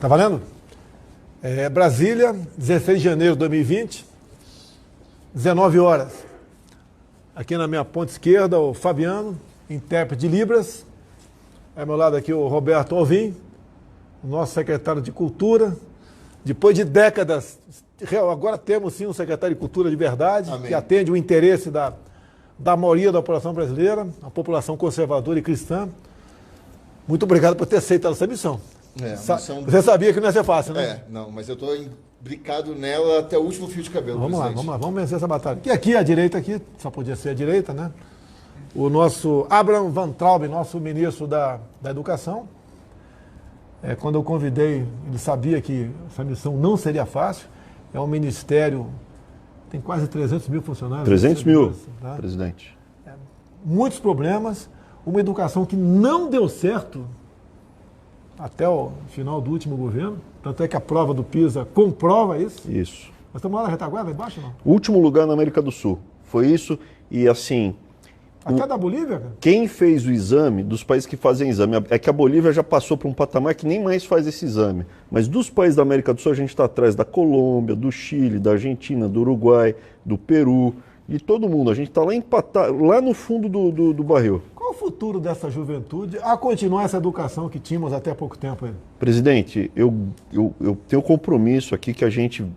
valendo? Brasília, 16 de janeiro de 2020, 19 horas. Aqui na minha ponta esquerda, o Fabiano, intérprete de Libras. Ao meu lado aqui o Roberto Alvim, nosso secretário de Cultura. Depois de décadas, agora temos sim um secretário de Cultura de verdade, Amém. Que atende o interesse da maioria da população brasileira, a população conservadora e cristã. Muito obrigado por ter aceitado essa missão. Você sabia que não ia ser fácil, né? Não, mas eu estou imbricado nela até o último fio de cabelo, vamos lá, vamos vencer essa batalha. E aqui, à direita, aqui, só podia ser a direita, né? O nosso Abraham Van Traub, nosso ministro da Educação. Quando eu convidei, ele sabia que essa missão não seria fácil. É um ministério, tem quase 300 mil funcionários. 300 mil, tá? Presidente. Muitos problemas, uma educação que não deu certo até o final do último governo, tanto é que a prova do PISA comprova isso. Isso. Nós estamos lá na retaguarda, lá embaixo, não? Último lugar na América do Sul. Foi isso e assim... Até da Bolívia, cara? Quem fez o exame, dos países que fazem exame, é que a Bolívia já passou para um patamar que nem mais faz esse exame. Mas dos países da América do Sul, a gente está atrás da Colômbia, do Chile, da Argentina, do Uruguai, do Peru, de todo mundo. A gente está lá empatado, lá no fundo do barril. Qual o futuro dessa juventude a continuar essa educação que tínhamos até há pouco tempo aí? Presidente, eu tenho compromisso aqui que a gente...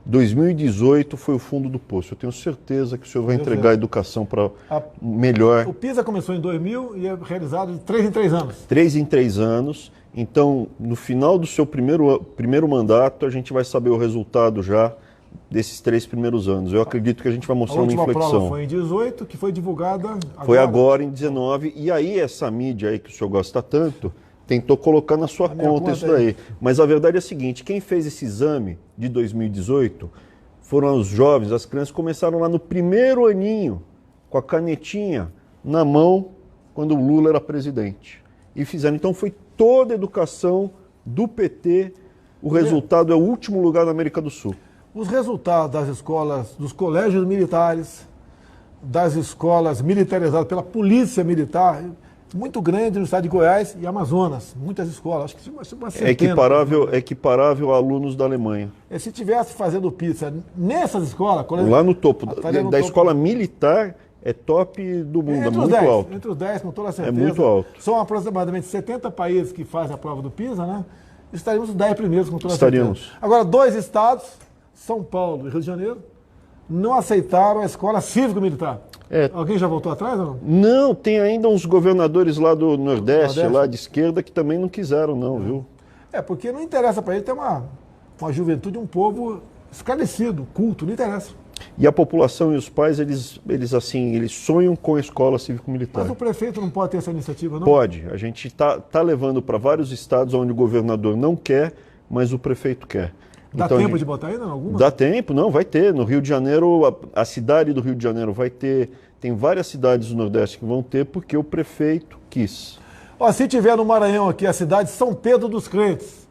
2018 foi o fundo do poço. Eu tenho certeza que o senhor vai entregar a educação para melhor. O PISA começou em 2000 e é realizado de 3 em 3 anos. 3 em 3 anos. Então, no final do seu primeiro mandato, a gente vai saber o resultado já desses 3 primeiros anos. Eu acredito que a gente vai mostrar uma inflexão. A última prova foi em 18, que foi divulgada agora. Foi agora em 19. E aí essa mídia aí que o senhor gosta tanto... tentou colocar na sua conta isso daí. Mas a verdade é a seguinte, quem fez esse exame de 2018 foram os jovens, as crianças começaram lá no primeiro aninho, com a canetinha na mão, quando o Lula era presidente. E fizeram. Então foi toda a educação do PT, o resultado é o último lugar na América do Sul. Os resultados das escolas, dos colégios militares, das escolas militarizadas pela polícia militar... muito grande no estado de Goiás e Amazonas, muitas escolas, acho que uma centena. Equiparável a alunos da Alemanha. Se tivesse fazendo pizza nessas escolas... Lá no topo, da escola militar, é top do mundo, é muito alto. Entre os 10, com toda certeza. É muito alto. São aproximadamente 70 países que fazem a prova do PISA, né? Estaríamos os 10 primeiros, com toda certeza. Agora, 2 estados, São Paulo e Rio de Janeiro, não aceitaram a escola cívico-militar. Alguém já voltou atrás ou não? Não, tem ainda uns governadores lá do Nordeste, lá de esquerda, que também não quiseram, não, viu? Porque não interessa para ele ter uma juventude, um povo esclarecido, culto, não interessa. E a população e os pais, eles sonham com a escola cívico-militar. Mas o prefeito não pode ter essa iniciativa, não? Pode. A gente tá levando para vários estados onde o governador não quer, mas o prefeito quer. Dá tempo de botar ainda alguma? Dá tempo, não, vai ter. No Rio de Janeiro, a cidade do Rio de Janeiro vai ter. Tem várias cidades do Nordeste que vão ter porque o prefeito quis. Se tiver no Maranhão aqui, a cidade de São Pedro dos Crentes,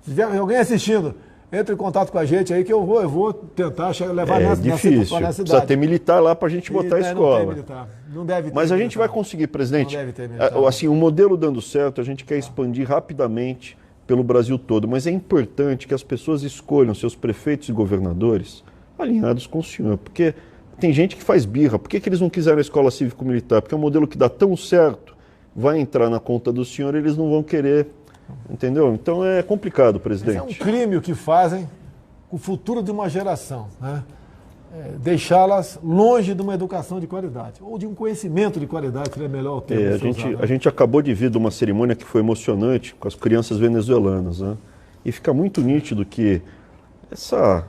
se tiver alguém assistindo, entre em contato com a gente aí que eu vou tentar levar nessa cidade. Precisa ter militar lá para a gente botar a escola. Não tem militar. Não deve ter. Mas a gente vai conseguir, presidente. Não deve ter militar. Assim, o modelo dando certo, a gente quer expandir rapidamente pelo Brasil todo, mas é importante que as pessoas escolham seus prefeitos e governadores alinhados com o senhor, porque tem gente que faz birra. Por que eles não quiseram a escola cívico-militar? Porque é um modelo que dá tão certo, vai entrar na conta do senhor e eles não vão querer, entendeu? Então é complicado, presidente. Esse é um crime o que fazem com o futuro de uma geração, né? Deixá-las longe de uma educação de qualidade, ou de um conhecimento de qualidade, seria melhor o termo. A gente acabou de vir de uma cerimônia que foi emocionante com as crianças venezuelanas, né? E fica muito nítido que essa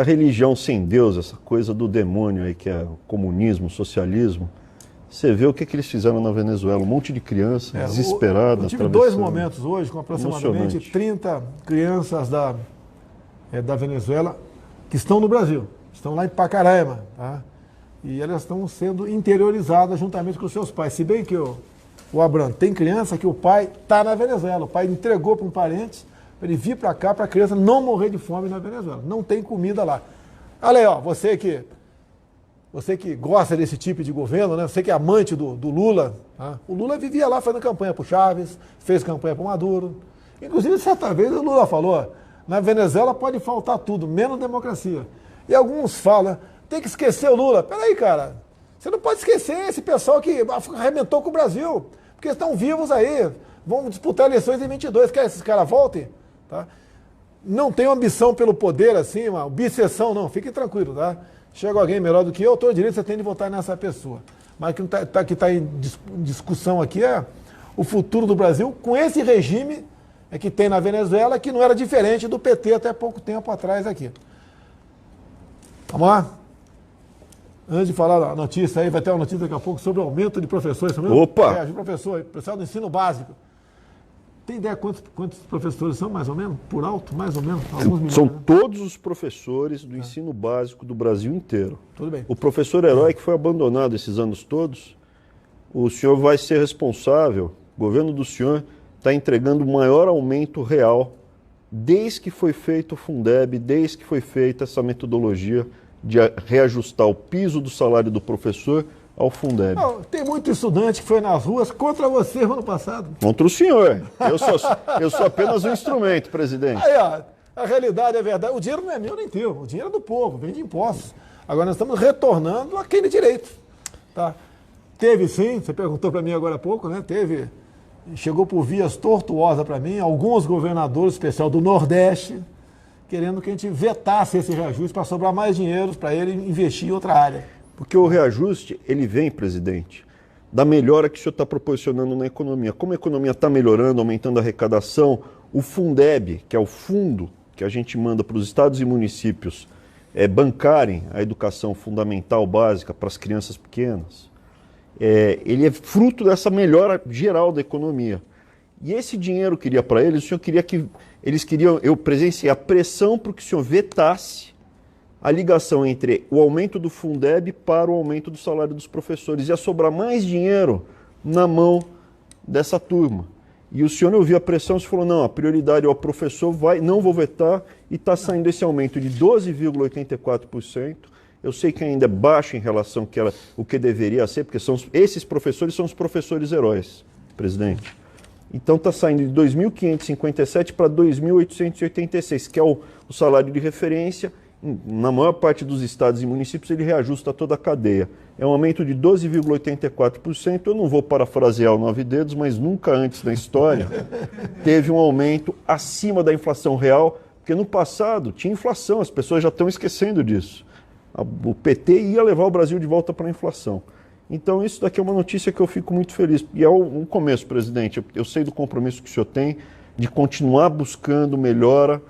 religião sem Deus, essa coisa do demônio aí que é o comunismo, o socialismo, você vê o que eles fizeram na Venezuela, um monte de crianças desesperadas. Eu tive 2 momentos hoje com aproximadamente 30 crianças da Venezuela que estão no Brasil. Estão lá em Pacaraima, tá? E elas estão sendo interiorizadas juntamente com os seus pais. Se bem que o Abraham tem criança que o pai está na Venezuela. O pai entregou para um parente para ele vir para cá para a criança não morrer de fome na Venezuela. Não tem comida lá. Olha aí, você que gosta desse tipo de governo, né? Você que é amante do Lula. Tá? O Lula vivia lá fazendo campanha para o Chaves, fez campanha para o Maduro. Inclusive, certa vez o Lula falou, na Venezuela pode faltar tudo, menos democracia. E alguns falam, tem que esquecer o Lula. Peraí, cara, você não pode esquecer esse pessoal que arrebentou com o Brasil, porque estão vivos aí, vão disputar eleições em 22, quer que esses caras voltem? Tá? Não tenho ambição pelo poder assim, uma obsessão não, fique tranquilo, tá? Chega alguém melhor do que eu, todo direito você tem de votar nessa pessoa. Mas o que está em discussão aqui é o futuro do Brasil com esse regime que tem na Venezuela, que não era diferente do PT até pouco tempo atrás aqui. Vamos lá? Antes de falar da notícia aí, vai ter uma notícia daqui a pouco sobre o aumento de professores. Opa! De professor, pessoal do ensino básico. Tem ideia quantos professores são, mais ou menos? Por alto, mais ou menos? Alguns milhões, São né? todos os professores do ensino básico do Brasil inteiro. Tudo bem. O professor herói que foi abandonado esses anos todos, o senhor vai ser responsável, o governo do senhor está entregando o maior aumento real desde que foi feito o Fundeb, desde que foi feita essa metodologia de reajustar o piso do salário do professor ao Fundeb. Não, tem muito estudante que foi nas ruas contra você no ano passado. Contra o senhor. Eu sou apenas um instrumento, presidente. Aí, ó, a realidade é verdade. O dinheiro não é meu nem teu, o dinheiro é do povo, vem de impostos. Agora nós estamos retornando aquele direito. Tá? Teve sim, você perguntou para mim agora há pouco, né? Chegou por vias tortuosas para mim, alguns governadores, especial do Nordeste, querendo que a gente vetasse esse reajuste para sobrar mais dinheiro para ele investir em outra área. Porque o reajuste, ele vem, presidente, da melhora que o senhor está proporcionando na economia. Como a economia está melhorando, aumentando a arrecadação, o Fundeb, que é o fundo que a gente manda para os estados e municípios bancarem a educação fundamental básica para as crianças pequenas, ele é fruto dessa melhora geral da economia. E esse dinheiro que iria para eles, o senhor queria que eles queriam, eu presenciei a pressão para que o senhor vetasse a ligação entre o aumento do Fundeb para o aumento do salário dos professores. Ia sobrar mais dinheiro na mão dessa turma. E o senhor ouviu a pressão e falou, não, a prioridade é o professor, não vou vetar, e está saindo esse aumento de 12,84%. Eu sei que ainda é baixo em relação ao que deveria ser, porque esses professores são os professores heróis, presidente. Então está saindo de 2.557 para 2.886, que é o salário de referência. Na maior parte dos estados e municípios ele reajusta toda a cadeia. É um aumento de 12,84%. Eu não vou parafrasear o Nove Dedos, mas nunca antes na história teve um aumento acima da inflação real, porque no passado tinha inflação, as pessoas já estão esquecendo disso. O PT ia levar o Brasil de volta para a inflação. Então isso daqui é uma notícia que eu fico muito feliz. E é um começo, presidente. Eu sei do compromisso que o senhor tem de continuar buscando melhora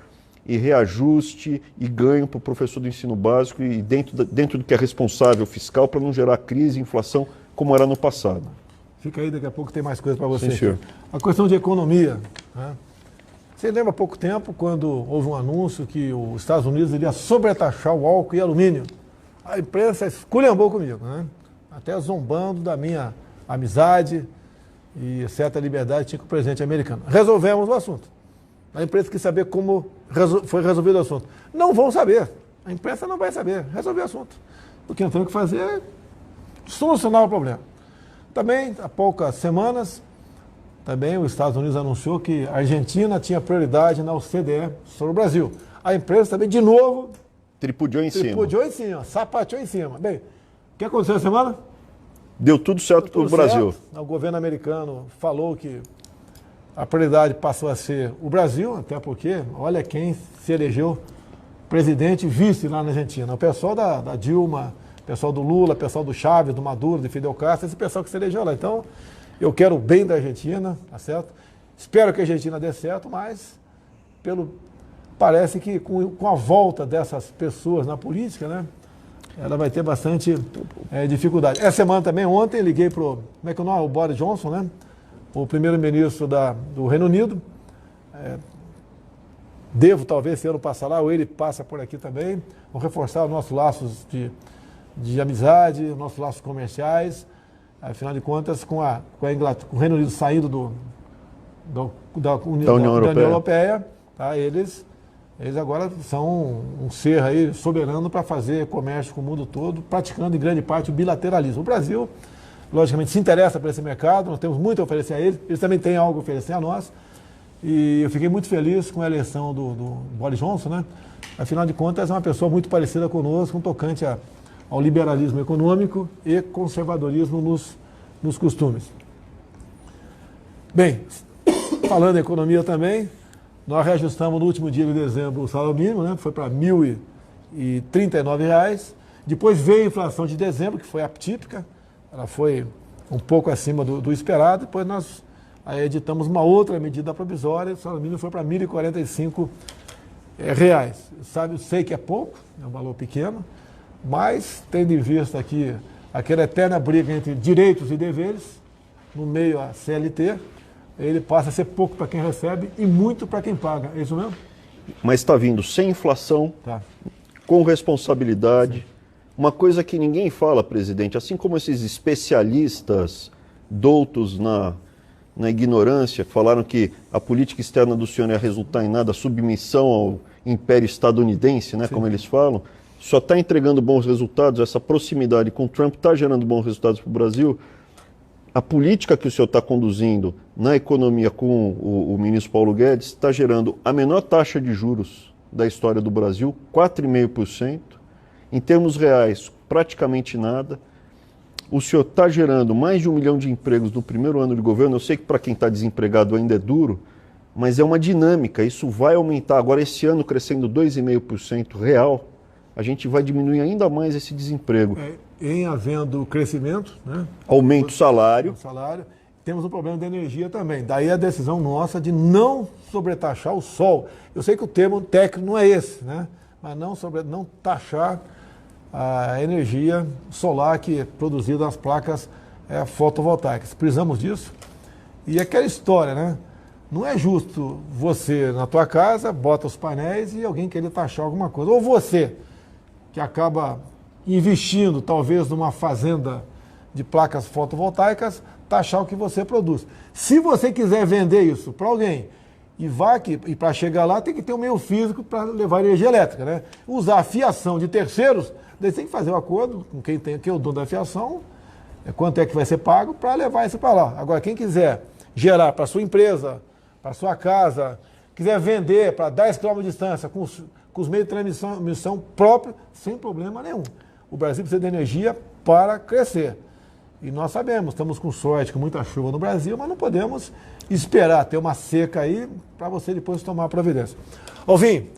e reajuste e ganho para o professor do ensino básico e dentro do que é responsável fiscal para não gerar crise e inflação como era no passado. Fica aí, daqui a pouco tem mais coisa para você. Sim, senhor. A questão de economia. Né? Você lembra há pouco tempo quando houve um anúncio que os Estados Unidos iria sobretaxar o álcool e alumínio? A imprensa esculhambou comigo, né? Até zombando da minha amizade e certa liberdade que tinha com o presidente americano. Resolvemos o assunto. A imprensa quis saber como foi resolvido o assunto. Não vão saber. A imprensa não vai saber. Resolver o assunto. O que nós temos que fazer é solucionar o problema. Também, há poucas semanas, também os Estados Unidos anunciou que a Argentina tinha prioridade na OCDE sobre o Brasil. A imprensa também, de novo, tripudiou em cima, sapateou em cima. Bem, o que aconteceu essa semana? Deu tudo certo para o Brasil. O governo americano falou que a prioridade passou a ser o Brasil, até porque, olha quem se elegeu presidente e vice lá na Argentina. O pessoal da Dilma, o pessoal do Lula, o pessoal do Chávez, do Maduro, do Fidel Castro, esse pessoal que se elegeu lá. Então, eu quero o bem da Argentina, tá certo? Espero que a Argentina dê certo, mas parece que com a volta dessas pessoas na política, né, ela vai ter bastante dificuldade. Essa semana também, ontem, liguei para o Boris Johnson, né? O primeiro-ministro do Reino Unido. Devo talvez esse ano passar lá, ou ele passa por aqui também. Vamos reforçar os nossos laços de amizade, os nossos laços comerciais. Afinal de contas, com o Reino Unido saindo da União Europeia, tá? Eles agora são um ser aí soberano para fazer comércio com o mundo todo, praticando em grande parte o bilateralismo. O Brasil, logicamente, se interessa por esse mercado, nós temos muito a oferecer a eles também têm algo a oferecer a nós, E eu fiquei muito feliz com a eleição do Boris Johnson, né? Afinal de contas, é uma pessoa muito parecida conosco, um tocante ao liberalismo econômico e conservadorismo nos costumes. Bem, falando em economia também, nós reajustamos no último dia de dezembro o salário mínimo, né? Foi para R$ 1.039. Depois veio a inflação de dezembro, que foi atípica, ela foi um pouco acima do esperado. Depois nós editamos uma outra medida provisória, o salário mínimo foi para R$ 1.045. Sabe, eu sei que é pouco, é um valor pequeno, mas tendo em vista aqui aquela eterna briga entre direitos e deveres, no meio a CLT, ele passa a ser pouco para quem recebe e muito para quem paga. É isso mesmo? Mas está vindo sem inflação, Tá. com responsabilidade. Sim. Uma coisa que ninguém fala, presidente, assim como esses especialistas doutos na ignorância, falaram que a política externa do senhor ia resultar em nada, submissão ao império estadunidense, né, como eles falam, só está entregando bons resultados, essa proximidade com Trump está gerando bons resultados para o Brasil. A política que o senhor está conduzindo na economia com o ministro Paulo Guedes está gerando a menor taxa de juros da história do Brasil, 4,5%. Em termos reais, praticamente nada. O senhor está gerando mais de 1 milhão de empregos no primeiro ano de governo. Eu sei que para quem está desempregado ainda é duro, mas é uma dinâmica. Isso vai aumentar. Agora, esse ano, crescendo 2,5% real, a gente vai diminuir ainda mais esse desemprego. Em havendo crescimento, né? Aumenta o salário. Temos um problema de energia também. Daí a decisão nossa de não sobretaxar o sol. Eu sei que o termo técnico não é esse, né? Mas não taxar a energia solar que é produzida nas placas fotovoltaicas. Precisamos disso. E aquela história, né? Não é justo você, na tua casa, bota os painéis e alguém querer taxar alguma coisa. Ou você, que acaba investindo, talvez, numa fazenda de placas fotovoltaicas, taxar o que você produz. Se você quiser vender isso para alguém e para chegar lá tem que ter um meio físico para levar energia elétrica, né? Usar a fiação de terceiros, daí tem que fazer um acordo com quem é o dono da fiação, quanto é que vai ser pago para levar isso para lá. Agora, quem quiser gerar para sua empresa, para sua casa, quiser vender para 10 km de distância com os meios de transmissão próprios, sem problema nenhum. O Brasil precisa de energia para crescer. E nós sabemos, estamos com sorte, com muita chuva no Brasil, mas não podemos esperar ter uma seca aí para você depois tomar a providência. Alvim,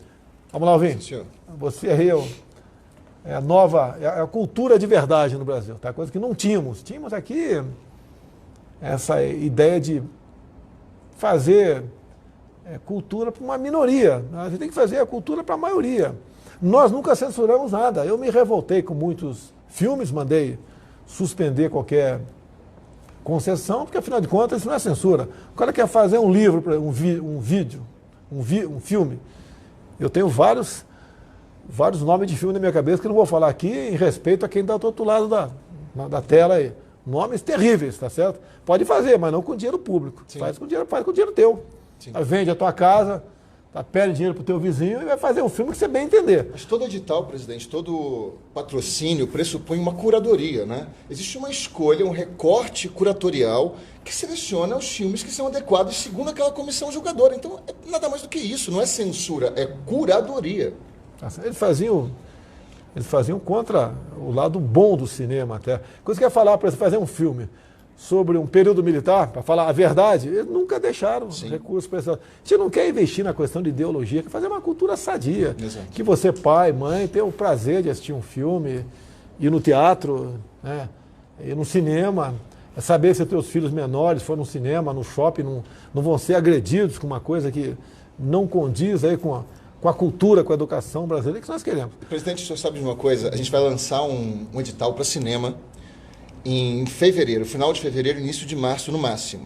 vamos lá, Alvim. Sim, senhor. Você aí é a nova, é a cultura de verdade no Brasil, tá? Coisa que não tínhamos. Tínhamos aqui essa ideia de fazer cultura para uma minoria. A gente tem que fazer a cultura para a maioria. Nós nunca censuramos nada. Eu me revoltei com muitos filmes, mandei suspender qualquer concessão, porque afinal de contas isso não é censura. O cara quer fazer um livro, um filme. Eu tenho vários nomes de filme na minha cabeça que eu não vou falar aqui em respeito a quem está do outro lado da tela aí. Nomes terríveis, tá certo? Pode fazer, mas não com dinheiro público. Faz com dinheiro teu. Vende a tua casa, pede dinheiro para o teu vizinho e vai fazer um filme que você bem entender. Mas todo edital, presidente, todo patrocínio pressupõe uma curadoria, né? Existe uma escolha, um recorte curatorial que seleciona os filmes que são adequados segundo aquela comissão julgadora. Então, é nada mais do que isso, não é censura, é curadoria. Eles faziam contra o lado bom do cinema até. Quando você quer falar para você fazer um filme sobre um período militar, para falar a verdade, eles nunca deixaram recursos para isso. A gente não quer investir na questão de ideologia, quer fazer uma cultura sadia. Exato. Que você, pai, mãe, tenha o prazer de assistir um filme, ir no teatro, né, ir no cinema, saber se os teus filhos menores forem no cinema, no shopping, não vão ser agredidos com uma coisa que não condiz aí com a cultura, com a educação brasileira, que nós queremos. Presidente, o senhor sabe de uma coisa? A gente vai lançar um edital para cinema em fevereiro, final de fevereiro, início de março no máximo.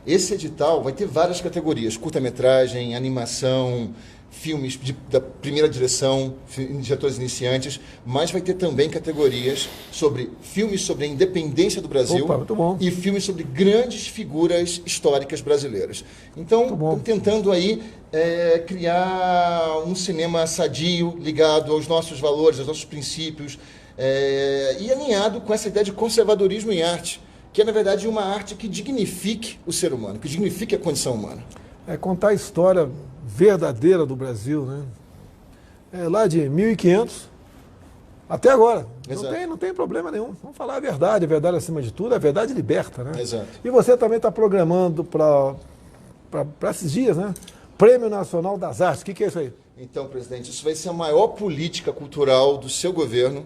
Esse edital vai ter várias categorias, curta-metragem, animação, filmes da primeira direção, diretores iniciantes, mas vai ter também categorias sobre filmes sobre a independência do Brasil. Opa, muito bom. E filmes sobre grandes figuras históricas brasileiras. Então, estamos tentando aí criar um cinema sadio, ligado aos nossos valores, aos nossos princípios, e alinhado com essa ideia de conservadorismo em arte, que é, na verdade, uma arte que dignifique o ser humano, que dignifique a condição humana. é contar a história verdadeira do Brasil, né? Lá de 1500 até agora. Não tem problema nenhum. Vamos falar a verdade acima de tudo, a verdade liberta, né? Exato. E você também está programando para esses dias, né? Prêmio Nacional das Artes. O que é isso aí? Então, presidente, isso vai ser a maior política cultural do seu governo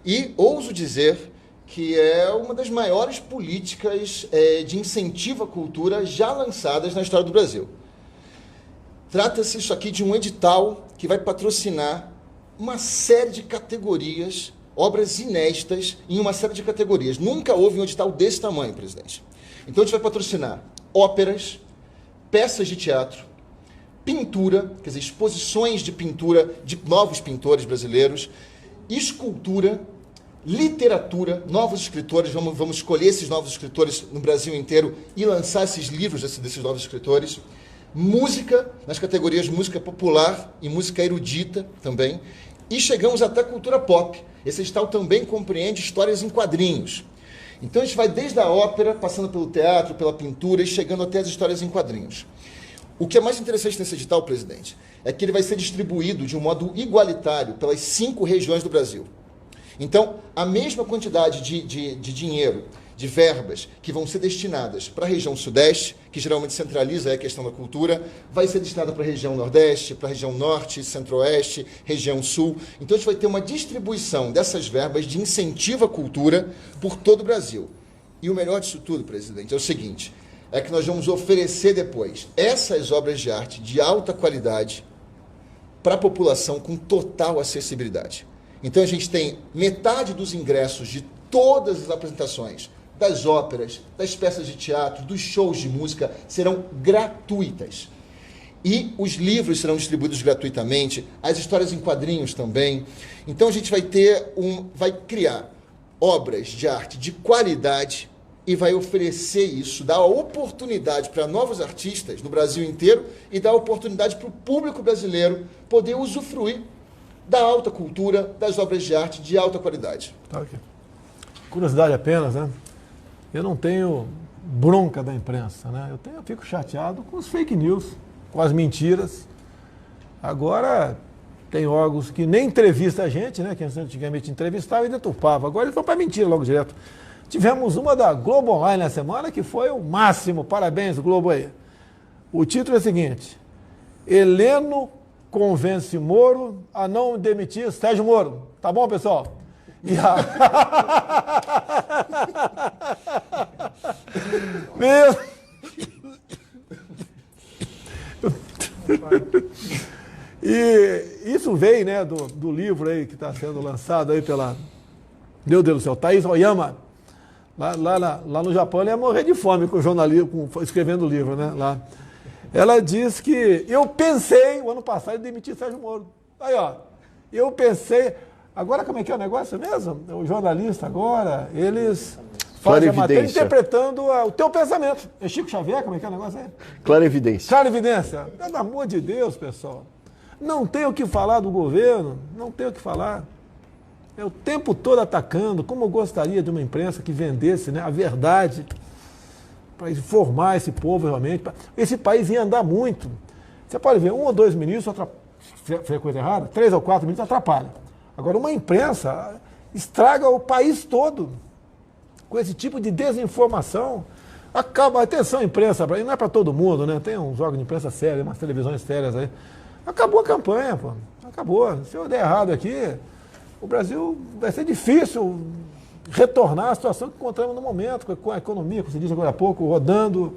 e ouso dizer que é uma das maiores políticas de incentivo à cultura já lançadas na história do Brasil. Trata-se isso aqui de um edital que vai patrocinar uma série de categorias, obras inéditas em uma série de categorias. Nunca houve um edital desse tamanho, presidente. Então a gente vai patrocinar óperas, peças de teatro, pintura, quer dizer, exposições de pintura de novos pintores brasileiros, escultura, literatura, novos escritores, vamos escolher esses novos escritores no Brasil inteiro e lançar esses livros desses novos escritores, música, nas categorias música popular e música erudita também, e chegamos até cultura pop. Esse edital também compreende histórias em quadrinhos. Então a gente vai desde a ópera, passando pelo teatro, pela pintura e chegando até as histórias em quadrinhos. O que é mais interessante nesse edital, presidente, é que ele vai ser distribuído de um modo igualitário pelas 5 regiões do Brasil. Então, a mesma quantidade de dinheiro, de verbas que vão ser destinadas para a região Sudeste, que geralmente centraliza a questão da cultura, vai ser destinada para a região Nordeste, para a região Norte, Centro-Oeste, região Sul. Então, a gente vai ter uma distribuição dessas verbas de incentivo à cultura por todo o Brasil. E o melhor disso tudo, presidente, é o seguinte, é que nós vamos oferecer depois essas obras de arte de alta qualidade para a população com total acessibilidade. Então a gente tem metade dos ingressos de todas as apresentações, das óperas, das peças de teatro, dos shows de música, serão gratuitas. E os livros serão distribuídos gratuitamente, as histórias em quadrinhos também. Então a gente vai criar obras de arte de qualidade e vai oferecer isso, dar a oportunidade para novos artistas no Brasil inteiro e dar a oportunidade para o público brasileiro poder usufruir da alta cultura, das obras de arte de alta qualidade. Tá aqui. Curiosidade apenas, né? Eu não tenho bronca da imprensa, né? Eu fico chateado com os fake news, com as mentiras. Agora, tem órgãos que nem entrevistam a gente, né? Que antigamente entrevistava e deturpava. Agora eles vão para mentira logo direto. Tivemos uma da Globo Online na semana que foi o máximo. Parabéns, Globo aí. O título é o seguinte: Heleno convence Moro a não demitir Sérgio Moro. Tá bom, pessoal? E Meu... E isso veio, né, do livro aí que está sendo lançado aí pela... Meu Deus do céu, Thaís Oyama. Lá no Japão, ele ia morrer de fome com o jornalismo, escrevendo o livro, né? Lá. Ela diz que eu pensei, o ano passado, em demitir Sérgio Moro. Aí, ó, eu pensei... Agora, como é que é o negócio mesmo? O jornalista agora, eles fazem a matéria interpretando o teu pensamento. É Chico Xavier, como é que é o negócio aí? Clarividência. Clarividência. Pelo amor de Deus, pessoal. Não tem o que falar do governo, não tem o que falar. É o tempo todo atacando, como eu gostaria de uma imprensa que vendesse, né, a verdade, para informar esse povo realmente. Esse país ia andar muito. Você pode ver, 1 ou 2 ministros, fez coisa errada, 3 ou 4 ministros atrapalham. Agora, uma imprensa estraga o país todo com esse tipo de desinformação. Acaba, atenção, imprensa, não é para todo mundo, né? Tem uns órgãos de imprensa sérios, umas televisões sérias aí. Acabou a campanha, pô. Acabou. Se eu der errado aqui, o Brasil vai ser difícil retornar à situação que encontramos no momento, com a economia, como você disse agora há pouco, rodando,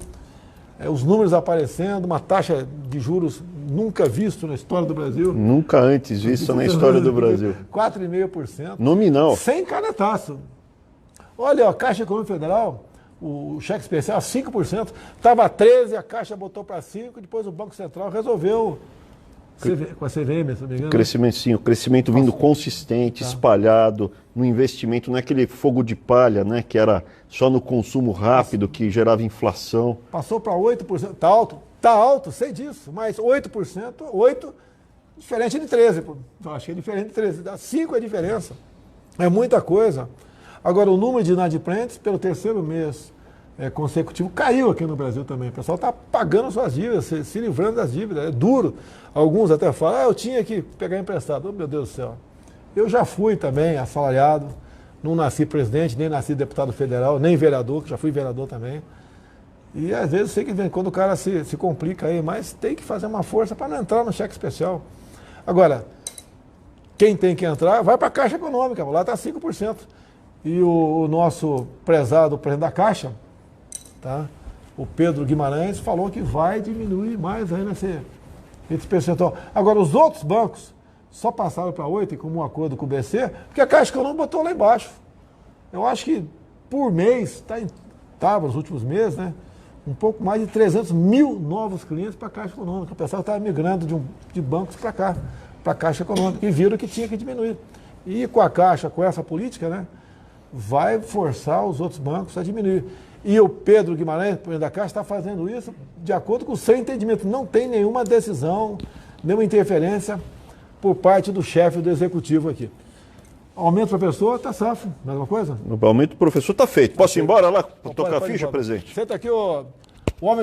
os números aparecendo, uma taxa de juros nunca visto na história do Brasil. Nunca antes visto na história do Brasil. 4,5%. Nominal. Sem canetaço. Olha, a Caixa Econômica Federal, o cheque especial, 5%. Estava 13%, a Caixa botou para 5%, depois o Banco Central resolveu... Com a CVM, se não me engano. Crescimento, sim, o crescimento vindo consistente, espalhado, no investimento, não é aquele fogo de palha, né, que era só no consumo rápido, que gerava inflação. Passou para 8%, está alto, sei disso, mas 8%, 8%, diferente de 13%. Eu acho que é diferente de 13%, dá 5% a diferença. É muita coisa. Agora, o número de inadimplentes, pelo terceiro mês consecutivo caiu aqui no Brasil também. O pessoal está pagando suas dívidas, se livrando das dívidas. É duro. Alguns até falam, eu tinha que pegar emprestado. Oh, meu Deus do céu. Eu já fui também assalariado, não nasci presidente, nem nasci deputado federal, nem vereador, que já fui vereador também. E às vezes sei que quando o cara se complica aí, mas tem que fazer uma força para não entrar no cheque especial. Agora, quem tem que entrar, vai para a Caixa Econômica, lá está 5%. E o nosso prezado presidente da Caixa, tá? O Pedro Guimarães, falou que vai diminuir mais aí esse percentual. Agora, os outros bancos só passaram para 8%, como um acordo com o BC, porque a Caixa Econômica botou lá embaixo. Eu acho que por mês, estava nos últimos meses, né? Um pouco mais de 300 mil novos clientes para a Caixa Econômica. O pessoal estava migrando de bancos para cá, para a Caixa Econômica, e viram que tinha que diminuir. E com a Caixa, com essa política, né, vai forçar os outros bancos a diminuir. E o Pedro Guimarães, presidente da Caixa, está fazendo isso de acordo com o seu entendimento. Não tem nenhuma decisão, nenhuma interferência por parte do chefe do executivo aqui. Aumento para a pessoa, está safo. Mesma coisa? O aumento do professor está feito. Posso ir embora lá, tocar a ficha, presidente? Senta aqui,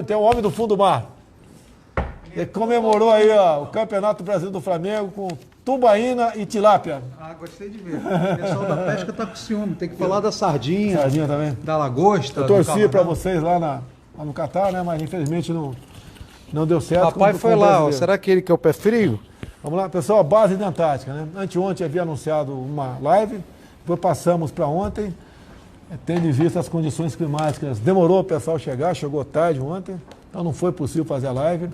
tem o homem do fundo do mar. Ele comemorou aí o Campeonato Brasileiro do Flamengo com tubaína e tilápia. Ah, gostei de ver. O pessoal da pesca tá com ciúme. Tem que falar da sardinha. Sardinha também. Da lagosta. Eu torci para vocês lá no Catar, né? Mas infelizmente não deu certo. Papai foi lá, ó. Será que ele quer o pé frio? Vamos lá, pessoal, base da Antártica, né? Anteontem havia anunciado uma live, depois passamos para ontem, tendo em vista as condições climáticas. Demorou o pessoal chegar, chegou tarde ontem, então não foi possível fazer a live.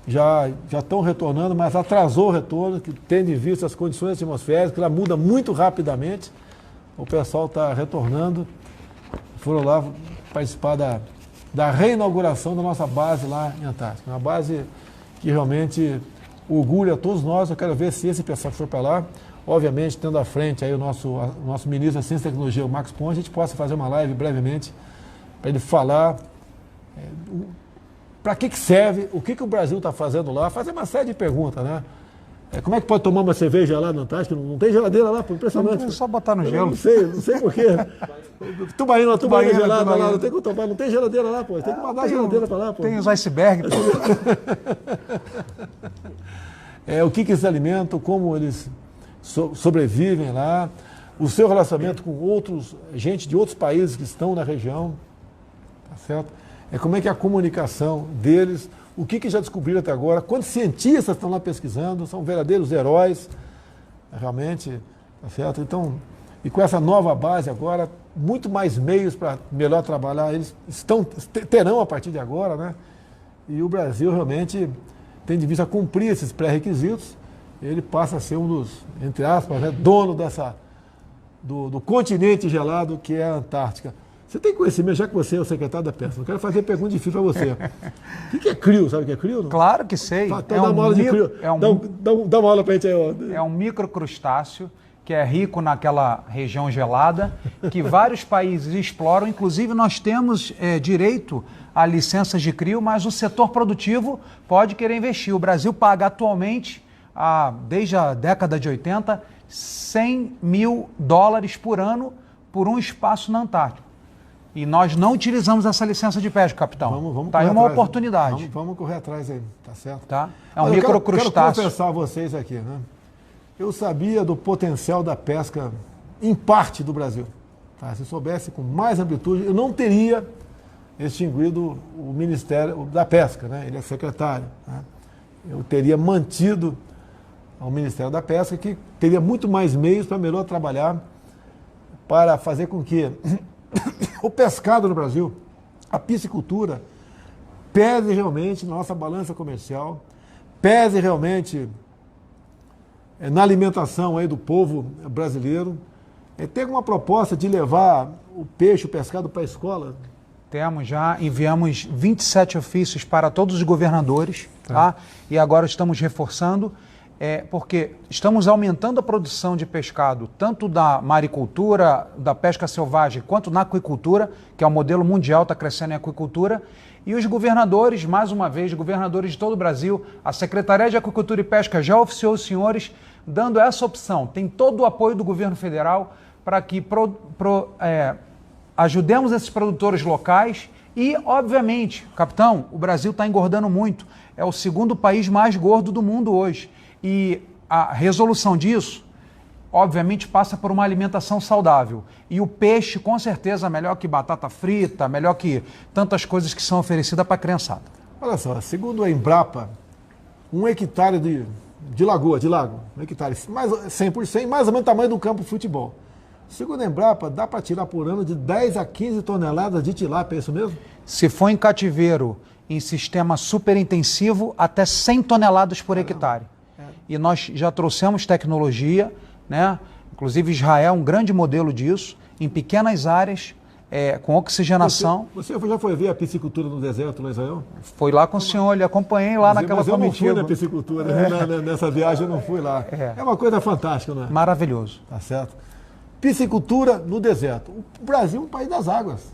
Já estão retornando, mas atrasou o retorno, que tendo em vista as condições atmosféricas, que ela muda muito rapidamente. O pessoal está retornando, foram lá participar da reinauguração da nossa base lá em Antártica. Uma base que realmente orgulha a todos nós. Eu quero ver se esse pessoal que for para lá, obviamente tendo à frente aí o nosso ministro da Ciência e Tecnologia, o Marcos Pontes, a gente possa fazer uma live brevemente para ele falar para que serve, o que o Brasil está fazendo lá, fazer uma série de perguntas, né? Como é que pode tomar uma cerveja lá na Antártica? Não tem geladeira lá, pô, impressionante. É só botar no gelo. Não sei por quê. Tubaína gelada lá, não tem como tomar, não tem geladeira lá, pô. Tem que mandar a geladeira para lá, pô. Tem os icebergs. O que eles alimentam, como eles sobrevivem lá, o seu relacionamento com gente de outros países que estão na região, tá certo? Como é que é a comunicação deles, o que já descobriram até agora, quantos cientistas estão lá pesquisando, são verdadeiros heróis, realmente, tá certo? Então, e com essa nova base agora, muito mais meios para melhor trabalhar, eles terão a partir de agora, né? E o Brasil realmente tem de vista cumprir esses pré-requisitos, ele passa a ser um dos, entre aspas, né, dono do continente gelado que é a Antártica. Você tem conhecimento, já que você é o secretário da pesca, eu quero fazer pergunta difícil para você. O que é CRIO? Sabe o que é CRIO? Não? Claro que sei. Então dá uma aula de CRIO. Dá uma aula para a gente aí. Ó. É um microcrustáceo que é rico naquela região gelada, que vários países exploram. Inclusive, nós temos direito a licenças de CRIO, mas o setor produtivo pode querer investir. O Brasil paga atualmente, desde a década de 80, $100 mil por ano por um espaço na Antártica. E nós não utilizamos essa licença de pesca, capitão. Vamos tá aí uma oportunidade. Vamos correr atrás aí, tá certo? Tá? É um microcrustáceo. Quero confessar a vocês aqui, né? Eu sabia do potencial da pesca em parte do Brasil. Tá? Se soubesse com mais amplitude, eu não teria extinguido o Ministério da Pesca, né? Ele é secretário. Né? Eu teria mantido o Ministério da Pesca, que teria muito mais meios para melhor trabalhar, para fazer com que o pescado no Brasil, a piscicultura, pese realmente na nossa balança comercial, pese realmente na alimentação aí do povo brasileiro. Tem uma proposta de levar o peixe, o pescado para a escola? Temos já, enviamos 27 ofícios para todos os governadores, tá? E agora estamos reforçando, porque estamos aumentando a produção de pescado, tanto da maricultura, da pesca selvagem, quanto na aquicultura, que é o modelo mundial, está crescendo em aquicultura, e os governadores, mais uma vez, governadores de todo o Brasil, a Secretaria de Aquicultura e Pesca já oficiou os senhores, dando essa opção. Tem todo o apoio do governo federal para que ajudemos esses produtores locais e, obviamente, capitão, o Brasil está engordando muito. É o segundo país mais gordo do mundo hoje. E a resolução disso, obviamente, passa por uma alimentação saudável. E o peixe, com certeza, melhor que batata frita, melhor que tantas coisas que são oferecidas para a criançada. Olha só, segundo a Embrapa, 1 hectare de lago, 1 hectare, mais 100%, mais ou menos o tamanho do campo de futebol. Segundo a Embrapa, dá para tirar por ano de 10 a 15 toneladas de tilápia, é isso mesmo? Se for em cativeiro, em sistema superintensivo, até 100 toneladas por hectare. E nós já trouxemos tecnologia, né? Inclusive Israel é um grande modelo disso, em pequenas áreas, com oxigenação. Você já foi ver a piscicultura no deserto lá em Israel? Foi lá com o senhor, lhe acompanhei lá naquela comitiva. Mas eu não fui na piscicultura, nessa viagem eu não fui lá. É uma coisa fantástica, não é? Maravilhoso. Tá certo. Piscicultura no deserto. O Brasil é um país das águas.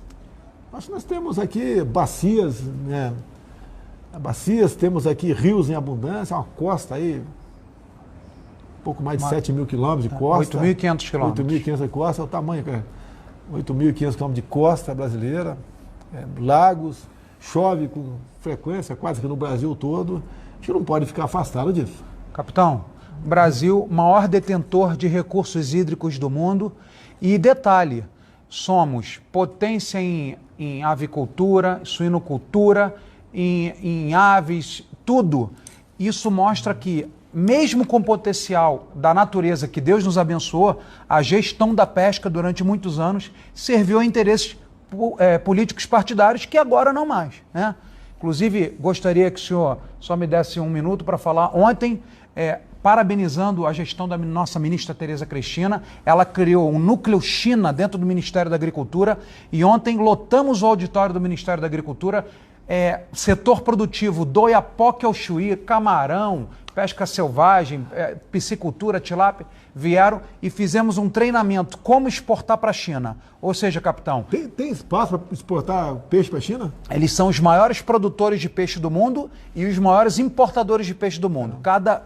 Nós temos aqui bacias, né? Bacias, temos aqui rios em abundância, uma costa aí, pouco mais de 7 mil quilômetros de costa. 8.500 quilômetros. 8.500 de costa, é o tamanho, cara. 8.500 quilômetros de costa brasileira, lagos, chove com frequência, quase que no Brasil todo. A gente não pode ficar afastado disso. Capitão, Brasil, maior detentor de recursos hídricos do mundo. E detalhe, somos potência em avicultura, suinocultura, em aves, tudo. Isso mostra que, mesmo com o potencial da natureza que Deus nos abençoou, a gestão da pesca durante muitos anos serviu a interesses políticos partidários que agora não mais, né? Inclusive, gostaria que o senhor só me desse um minuto para falar. Ontem, parabenizando a gestão da nossa ministra Tereza Cristina, ela criou um núcleo China dentro do Ministério da Agricultura e ontem lotamos o auditório do Ministério da Agricultura, setor produtivo do Oiapoque ao Chuí, camarão, pesca selvagem, piscicultura, tilápia, vieram e fizemos um treinamento como exportar para a China. Ou seja, capitão... Tem espaço para exportar peixe para a China? Eles são os maiores produtores de peixe do mundo e os maiores importadores de peixe do mundo. Cada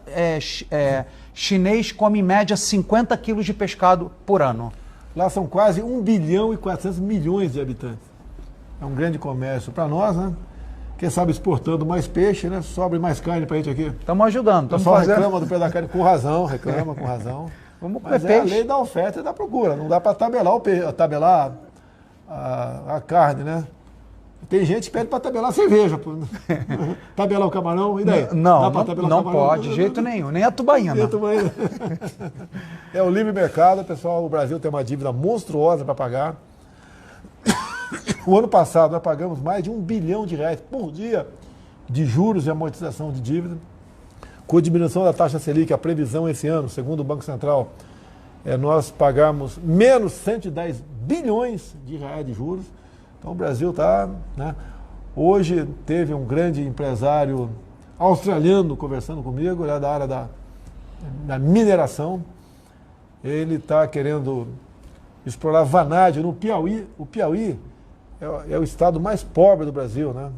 chinês come em média 50 quilos de pescado por ano. Lá são quase 1 bilhão e 400 milhões de habitantes. É um grande comércio para nós, né? Quem sabe exportando mais peixe, né? Sobre mais carne pra gente aqui. Estamos ajudando. O pessoal reclama do preço da carne com razão, reclama com razão. Vamos comer Mas peixe. É a lei da oferta e da procura. Não dá para tabelar a carne, né? Tem gente que pede para tabelar cerveja. Tabelar o camarão, e daí? Não pode, de jeito nenhum. Nem a tubaína. É o livre mercado, pessoal. O Brasil tem uma dívida monstruosa para pagar. O ano passado nós pagamos mais de R$1 bilhão por dia de juros e amortização de dívida. Com a diminuição da taxa Selic, a previsão esse ano, segundo o Banco Central, nós pagamos menos 110 bilhões de reais de juros. Então o Brasil está... né? Hoje teve um grande empresário australiano conversando comigo, da área da mineração. Ele está querendo explorar vanádio no Piauí. O Piauí é o estado mais pobre do Brasil, né?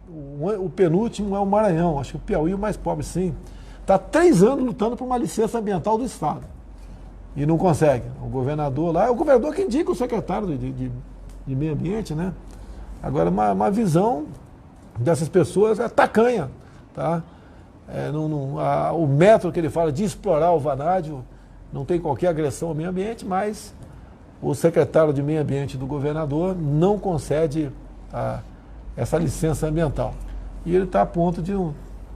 O penúltimo é o Maranhão, acho que o Piauí é o mais pobre, sim. Está há 3 anos lutando por uma licença ambiental do estado e não consegue. O governador lá, é o governador que indica o secretário de meio ambiente, né? Agora, uma visão dessas pessoas é tacanha, tá? O método que ele fala de explorar o vanádio não tem qualquer agressão ao meio ambiente, mas o secretário de meio ambiente do governador não concede essa licença ambiental. E ele está a ponto de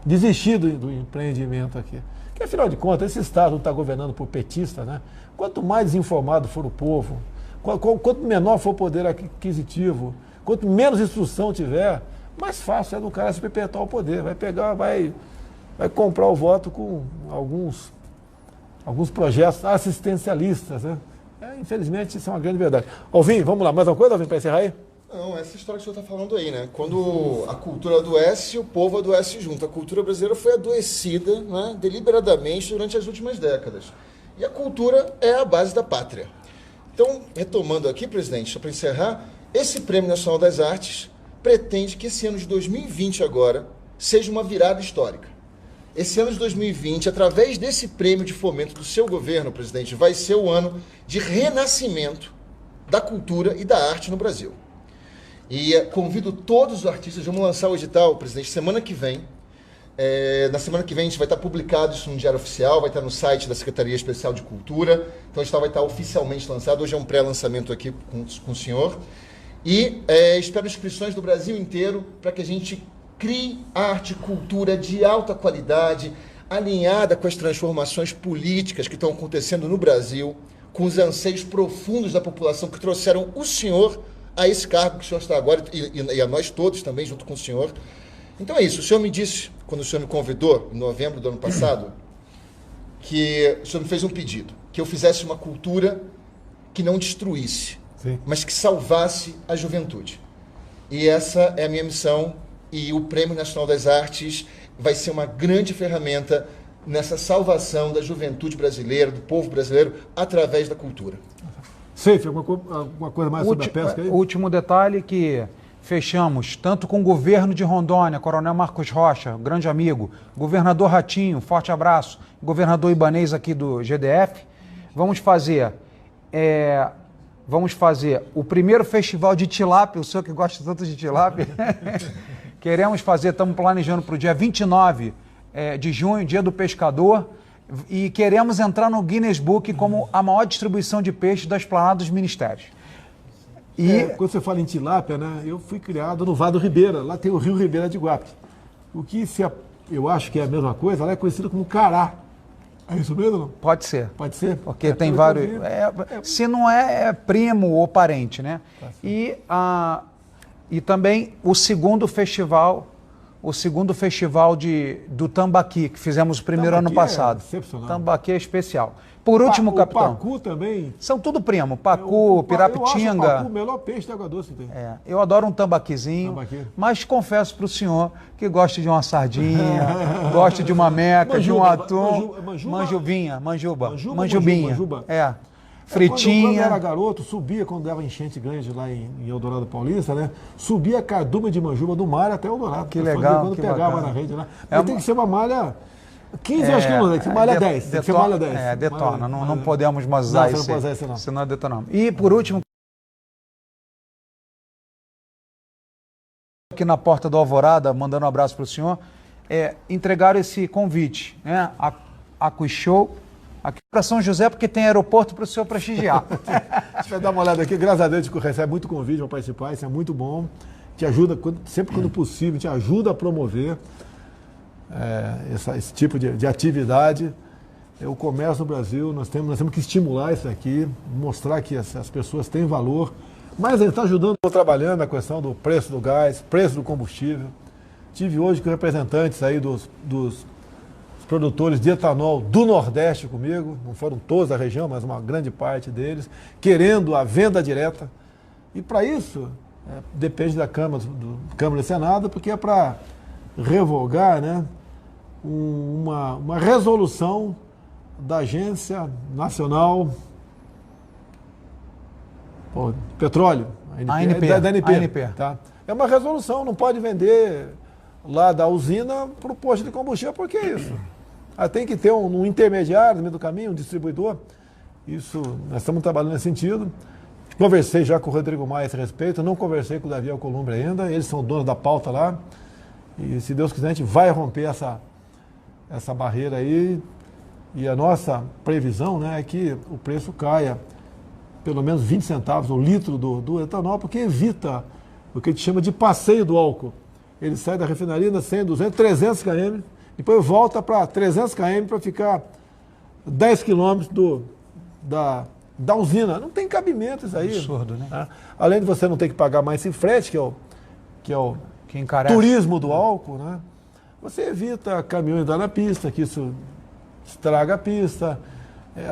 desistir do empreendimento aqui. Porque, afinal de contas, esse Estado não está governando por petista, né? Quanto mais desinformado for o povo, quanto menor for o poder aquisitivo, quanto menos instrução tiver, mais fácil é do cara se perpetuar o poder. Vai comprar o voto com alguns projetos assistencialistas, né? Infelizmente, isso é uma grande verdade. Alvin, vamos lá, mais uma coisa, Alvin, para encerrar aí? Não, essa história que o senhor está falando aí, né? Quando a cultura adoece, o povo adoece junto. A cultura brasileira foi adoecida, né, deliberadamente durante as últimas décadas. E a cultura é a base da pátria. Então, retomando aqui, presidente, só para encerrar, esse Prêmio Nacional das Artes pretende que esse ano de 2020 agora seja uma virada histórica. Esse ano de 2020, através desse prêmio de fomento do seu governo, presidente, vai ser o ano de renascimento da cultura e da arte no Brasil. E convido todos os artistas, vamos lançar o edital, presidente, semana que vem. Na semana que vem a gente vai estar publicado isso no Diário Oficial, vai estar no site da Secretaria Especial de Cultura, então o edital vai estar oficialmente lançado. Hoje é um pré-lançamento aqui com o senhor. E espero inscrições do Brasil inteiro para que a gente crie arte e cultura de alta qualidade, alinhada com as transformações políticas que estão acontecendo no Brasil, com os anseios profundos da população que trouxeram o senhor a esse cargo que o senhor está agora e a nós todos também, junto com o senhor. Então é isso. O senhor me disse, quando o senhor me convidou, em novembro do ano passado, que o senhor me fez um pedido, que eu fizesse uma cultura que não destruísse, sim, mas que salvasse a juventude. E essa é a minha missão, e o Prêmio Nacional das Artes vai ser uma grande ferramenta nessa salvação da juventude brasileira, do povo brasileiro, através da cultura. Seif, alguma coisa mais sobre a pesca aí? Último detalhe que fechamos, tanto com o governo de Rondônia, Coronel Marcos Rocha, grande amigo, governador Ratinho, forte abraço, governador Ibanez aqui do GDF, vamos fazer o primeiro festival de tilápia, o senhor que gosta tanto de tilápia, queremos fazer, estamos planejando para o dia 29 de junho, dia do pescador, e queremos entrar no Guinness Book como a maior distribuição de peixe da esplanada dos ministérios. Quando você fala em tilápia, né, eu fui criado no Vado Ribeira, lá tem o Rio Ribeira de Guape. O que eu acho que é a mesma coisa, lá é conhecido como cará. É isso mesmo? Não? Pode ser. Pode ser? Porque tem vários... se não é primo ou parente, né? Tá. E também o segundo festival do Tambaqui, que fizemos o primeiro ano passado. Excepcional. Tambaqui é especial. Por último, capitão. O pacu também. São tudo primo. Pacu, pirapitinga. Eu acho o pacu o melhor peixe de água doce que tem. Eu adoro um tambaquizinho, mas confesso para o senhor que gosto de uma sardinha, gosto de uma meca, de um atum, manjubinha. Fritinha. Quando eu era garoto, subia, quando dava enchente grande lá em Eldorado Paulista, né? Subia a cardume de manjuba do mar até Eldorado. Que legal, quando que pegava bacana. na rede lá. Mas tem que ser uma malha... 15 acho que não, tem que ser malha 10. Tem que ser malha 10. Detona. Não podemos mais usar isso. Não pode usar isso, não. Senão detonamos. E por último, aqui na porta do Alvorada, mandando um abraço para o senhor, entregaram esse convite, né? A Show aqui para São José, porque tem aeroporto para o senhor prestigiar. A gente vai dar uma olhada aqui. Graças a Deus, a gente recebe muito convite para participar, isso é muito bom. Te ajuda, sempre quando possível, te ajuda a promover esse tipo de atividade. O comércio no Brasil, nós temos que estimular isso aqui, mostrar que as pessoas têm valor. Mas ele está ajudando, estou trabalhando na questão do preço do gás, preço do combustível. Tive hoje com representantes aí dos produtores de etanol do Nordeste comigo, não foram todos da região, mas uma grande parte deles, querendo a venda direta. E para isso, depende da Câmara e Senado, porque é para revogar, né, uma resolução da Agência Nacional de Petróleo, da ANP. Tá? É uma resolução, não pode vender lá da usina para o posto de combustível, por que isso? Tem que ter um intermediário no meio do caminho, um distribuidor. Isso, nós estamos trabalhando nesse sentido. Conversei já com o Rodrigo Maia a esse respeito, não conversei com o Davi Alcolumbre ainda, eles são donos da pauta lá. E se Deus quiser, a gente vai romper essa barreira aí. E a nossa previsão, né, é que o preço caia pelo menos 20 centavos o litro do etanol, porque evita o que a gente chama de passeio do álcool. Ele sai da refinaria na 100, 200, 300 km, depois volta para 300 km para ficar 10 km da usina. Não tem cabimento isso aí. Absurdo, né? Tá? Além de você não ter que pagar mais esse frete, que é o turismo do álcool, né? Você evita caminhões entrar na pista, que isso estraga a pista,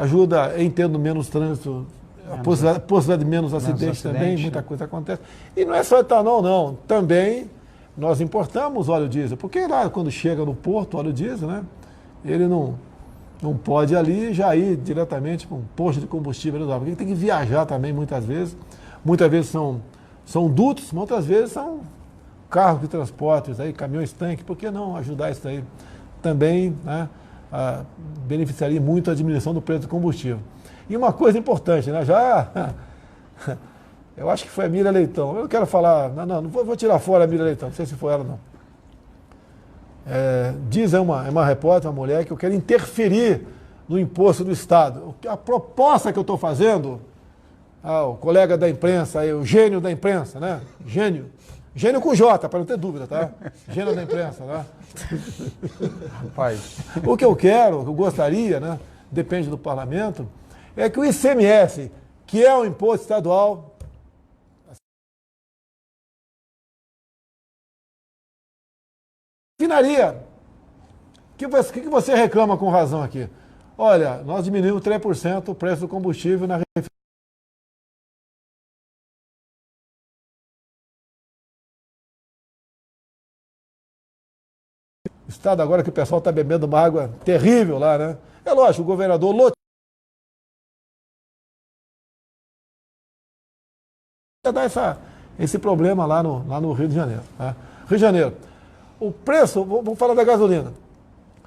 ajuda em tendo menos trânsito, a possibilidade de menos acidentes também, muita coisa acontece. E não é só etanol, não. Também nós importamos óleo diesel, porque lá quando chega no porto, óleo diesel, né, ele não pode ali já ir diretamente para um posto de combustível, porque ele tem que viajar também muitas vezes. Muitas vezes são dutos, mas outras vezes são carros de transporte, aí, caminhões tanque. Por que não ajudar isso aí? Também, né, beneficiaria muito a diminuição do preço do combustível. E uma coisa importante, né, já Eu acho que foi a Miriam Leitão. Eu não quero falar. Não vou tirar fora a Miriam Leitão. Não sei se foi ela, não. Diz uma repórter, uma mulher, que eu quero interferir no imposto do Estado. A proposta que eu estou fazendo, o colega da imprensa, o gênio da imprensa, né? Gênio. Gênio com J, para não ter dúvida, tá? Gênio da imprensa, né? Rapaz. O que eu quero, o que eu gostaria, né? Depende do parlamento, é que o ICMS, que é o imposto estadual, refinaria. O que você reclama com razão aqui? Olha, nós diminuímos 3% o preço do combustível na refinaria. O estado agora que o pessoal está bebendo uma água terrível lá, né? É lógico, o governador loteou dar esse problema lá no Rio de Janeiro. Tá? Rio de Janeiro. O preço, vamos falar da gasolina.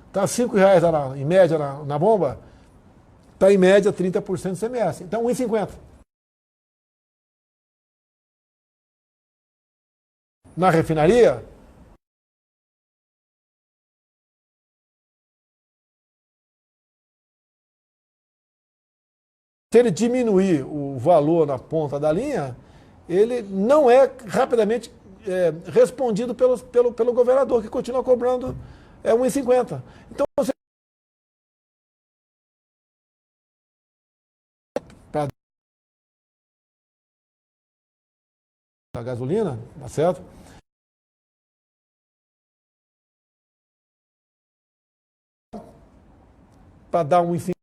Está R$ 5,00 em média na bomba, está em média 30% de CMS. Então, R$ 1,50. Na refinaria, se ele diminuir o valor na ponta da linha, ele não é rapidamente respondido pelo governador, que continua cobrando R$ 1,50. Então, você a gasolina, tá certo? Para dar um incentivo.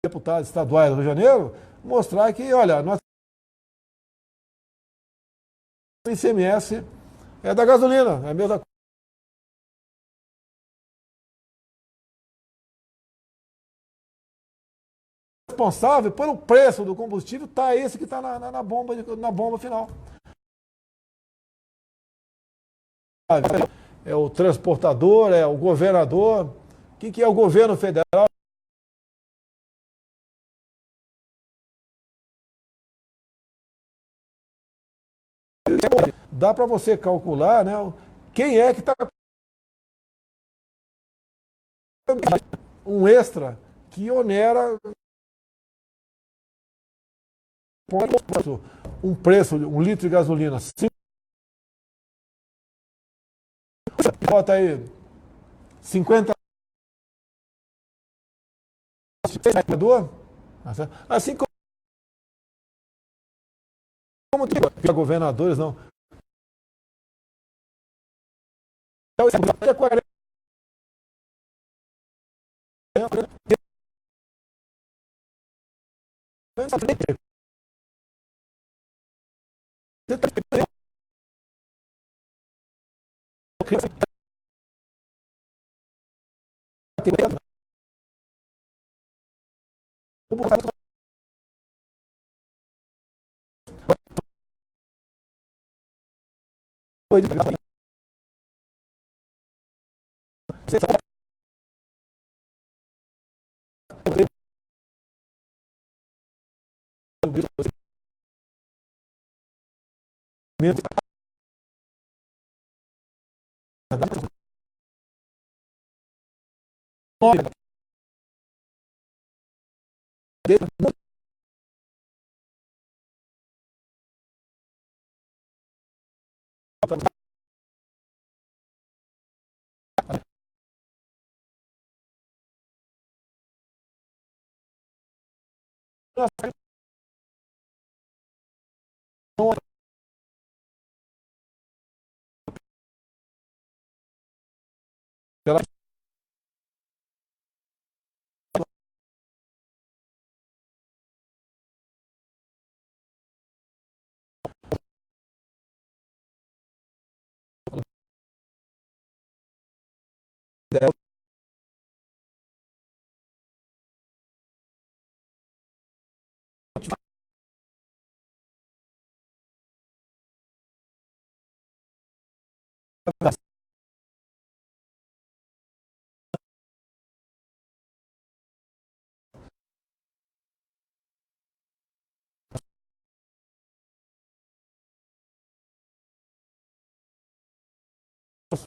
Deputados estaduais do Rio de Janeiro, mostrar que, olha, nós o ICMS é da gasolina, é a mesma coisa. Responsável pelo preço do combustível está esse que está na bomba final. É o transportador, é o governador. O que é o governo federal? Dá para você calcular, né, quem é que está um extra que onera um preço, um litro de gasolina. Bota aí 50. Assim como tem governadores, não. É 40. Pela